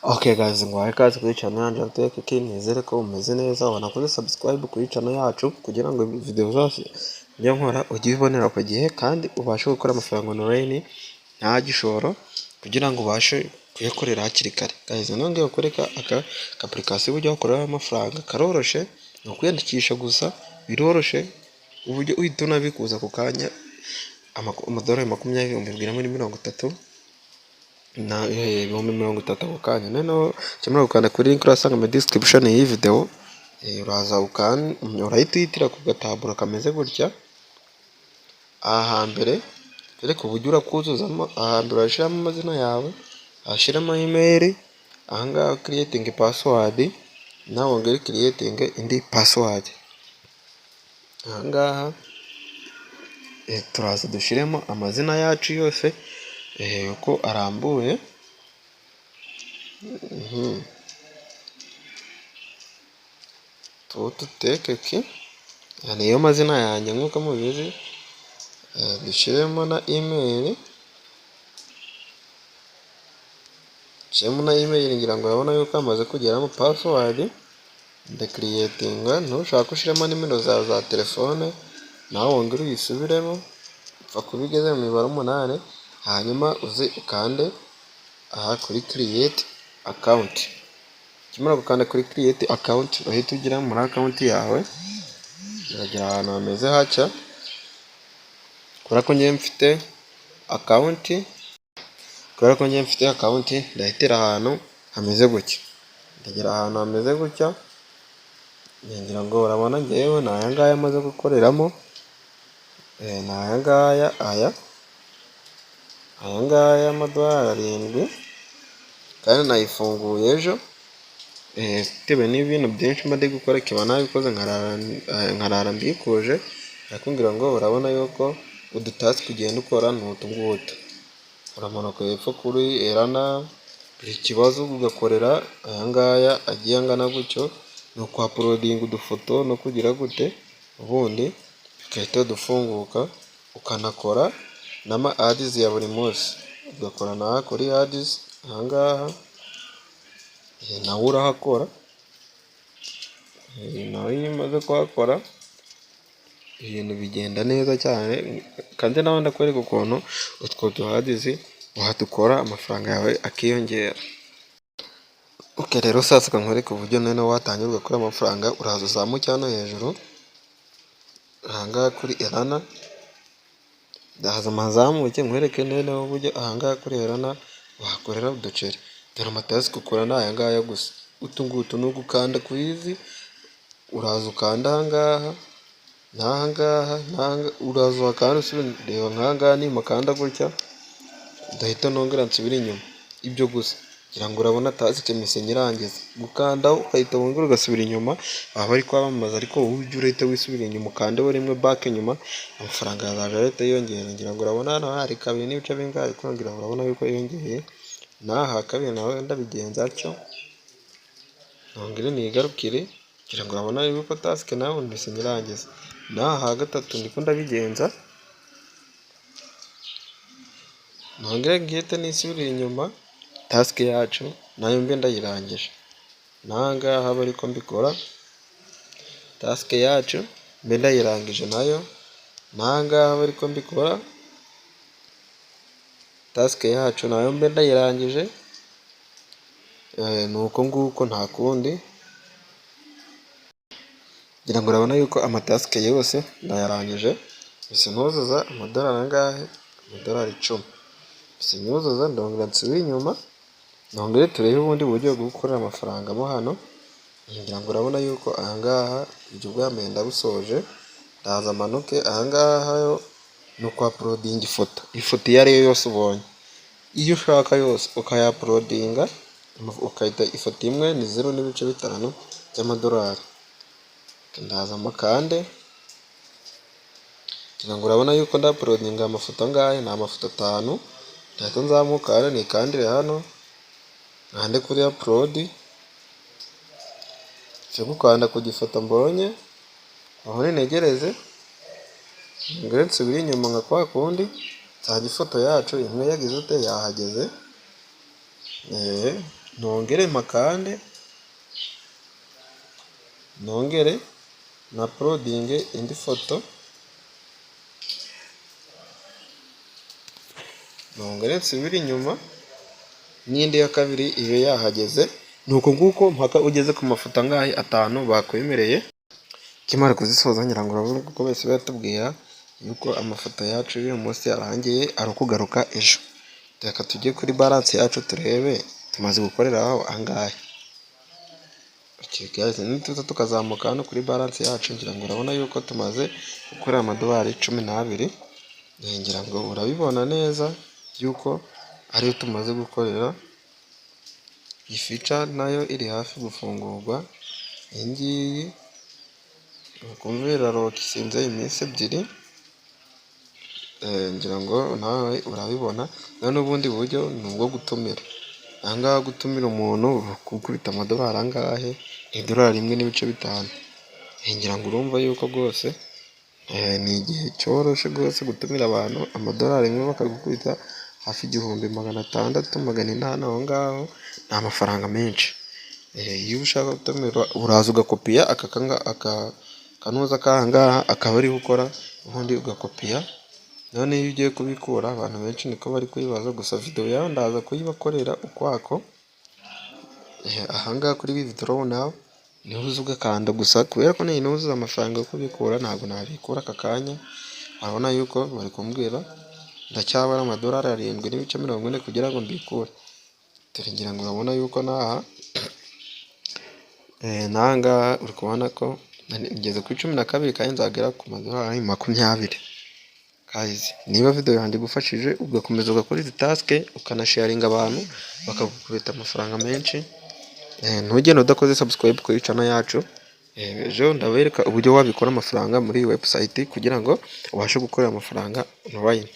Okay guys, ngwaye ikaze kuri channel yanjye Tech King, nizere ko umeze neza, wanakoze subscribe kuri channel yacu kugira ngo video zose njya nkora ujye ubonera ku gihe kandi ubashe gukora amafaranga online nta gishoro kugira ngo ubashe kuyakorera hakiri kare. Guys, nongeye gukoreka aka application ujya gukorera amafaranga karoroshe, no kwiyandikisha gusa biroroshe, uburyo uhita unabikuza ku kanya amadolari 20,230 na ibihumbi 30 ako kanya. Noneho cyamara gukanda kuri link urasanga mu description y'iyi video, uraza urahita uhitira ku gataburo kameze gutya. Aha hambere reka uburyo urakuzuzamo, ahambere urashyiramo amazina yawe, ashyiramo email, ahangaha creating password, nawe wongere creating indi password. Ahangaha turaza dushyiremo amazina yacu yose uko arambuye. Teke niyo mazina yanjye nk'uko mubizi. Dushyiremo na email, ngira ngo urabona yuko amaze kugeramo password. Ndakiriyetinga, ntushaka ushyiramo nimero zawe za telefone, nawe wongere uyisubiremo upfa kubigeze mu mibare 8, hanyuma uze ukande aha kuri create account. Kimara gukanda kuri create account, urahita ugira muri account yawe, uragira ahantu hameze haca. Kubera ko ngiye mfite account, ndahitira ahantu hameze gutya. Ndagira ahantu hameze gutya, ngira ngo urabona ngewe ni aya ngaya amaze gukoreramo. Ni aya ngaya, aya ngaya amadolari 7, kandi nayifunguye ejo bitewe n'ibintu byinshi mba ndi gukora, kiba nabikoze nkarara mbikuje. Arakubwira ngo urabona yuko udutasi kugenda ukora ni utu ngutu. Uramanuka hepfo kuri Elana, buri kibazo ugakorera aya ngaya agiye angana gutyo, ni ukwapulodinga udufoto no kugira gute, ubundi bigahita dufunguka. Ukanakora n'ama ads ya buri munsi, ugakora na kuri ads ahangaha, nawe urahakora. Nawe iyo umaze kuhakora ibintu bigenda neza cyane, kandi nawe ndakwereka ukuntu utwo du ads wahadukora amafaranga yawe akiyongera. Okay, rero sasa nkwereka uburyo noneho watangira ugakora amafaranga. Uraza uzamuke hano hejuru, ahangaha kuri Elana, ndahaza amazamuke nkwereke noneho uburyo ahangaha kuri Elana wahakorera uduceri. Dore amatasi ukora ni aya ngaya gusa. Utu ngutu ni ugukanda ku izi, uraza ukanda ahangaha n'ahangaha, uraza ukanda usubira. Reba nk'ahangaha nimakanda gutya, ndahita nongera nsubira inyuma. Ibyo gusa ngira ngo urabona tazi kemise nyirangiza. Gukanda ukahita wongera ugasubira inyuma, aba bari kwamamaza, ariko wowe ujye urahita wisubira inyuma, ukande rimwe back inyuma, amafaranga yazaje ahita yiyongera. Ngira ngo urabona hano hari 2 n'ibice bingahe, ariko ngira ngo urabona yuko yiyongeye. N'aha 2 nawe ndabigenza atyo, nongere nigarukire. Ngira ngo urabona yuko task nawe mbese nyirangiza. N'aha 3 ndiko ndabigenza, nongere ngihite nisubira inyuma. Task yacu nayo mbe ndayirangije. Nangaha bari ko mbikora, task yacu mbe ndayirangije nayo. Nangaha bari ko mbikora, task yacu nayo mbe ndayirangije. Nuko nguko nta kundi. Ngira ngo urabona yuko amatask yose ndayarangije. Bise ntuzuza amadolari angahe? Amadolari 10. Bise ntuzuza, ndongera nsubira inyuma, nongere turebe ubundi buryo bwo gukorera amafaranga mo hano. Ngira ngo urabona yuko ahangaha ibyo bwambere ndabusoje. Ndaza amanuke ahangaha yo no kwa uploading ifoto iyo ariyo yose ubonye, iyo ushaka yose ukayaploadinga, ukayita ifoto imwe ni 0.5 by'amadolari. Ndaza amakande, ngira ngo urabona yuko ndaploadinga amafoto angahe, ni amafoto 5. Ndahita nzamuka hano nikandire hano, nkande kuri upload, cyo gukanda ku gifoto mbonye, aho negereze, ngire nsubira inyuma nka kwa kundi. Nzajya ifoto yacu imwe yagize ute yahageze. nongere makande, nongere na uploadinge indi foto, nongere nsubire inyuma n'indi ya kabiri ibe yahageze. Nuko nguko mpaka ugeze ku mafoto angahe, 5 bakwemereye. Kimara kuzisoza ngira ngo urabona kuko bose batubwira yuko amafoto yacu y'uyu munsi yarangiye, ari ukugaruka ejo. Reka tujye kuri balance yacu turebe tumaze gukoreraho angahe. Nituza tukazamuka hano kuri balance yacu, ngira ngo urabona yuko tumaze gukorera amadolari 12. Ngira ngo urabibona neza yuko ariyo tumaze gukorera. Iyi feature nayo iri hafi gufungurwa. Iyi ngiyi ukumvira rock isinze iminsi 2. Ngira ngo nawe urabibona. None ubundi buryo ni ubwo gutumira. Ahangaha gutumira umuntu kukubita amadolari angahe, $1.5. Ngira ngo urumva yuko rwose ni igihe cyoroshe rwose gutumira abantu $1 bakagukubita hafi 600, 800 aho ngaho. Ni amafaranga menshi. Iyo ushaka gutumira uraza ugakopiya akanuza kahangaha, akaba ari gukora, ubundi ugakopiya. None iyo ugiye kubikura, abantu benshi niko bari kuyibaza, gusa video yawe ndaza kuyibakorera ukwako. Ahangaha kuri withdraw now niho uza ugakanda, gusa kubera ko nuzuza amafaranga yo kubikura ntabwo nabikura aka kanya. Urabona yuko bari kumbwira ndacyabara $7.40 kugira ngo mbikure. Ngira ngo urabona yuko nahangaha uri kubona ko ngeze kuri 12 kandi nzagera ku $20. Guys, niba video yanjye igufashije ugakomeza ugakora izi task, ukanasharinga abantu bakagukubita amafaranga menshi, ntugende udakoze subscribe kuri channel yacu. Ejo ndabereka uburyo wabikora amafaranga muri iyi website kugira ngo ubashe gukorera amafaranga online.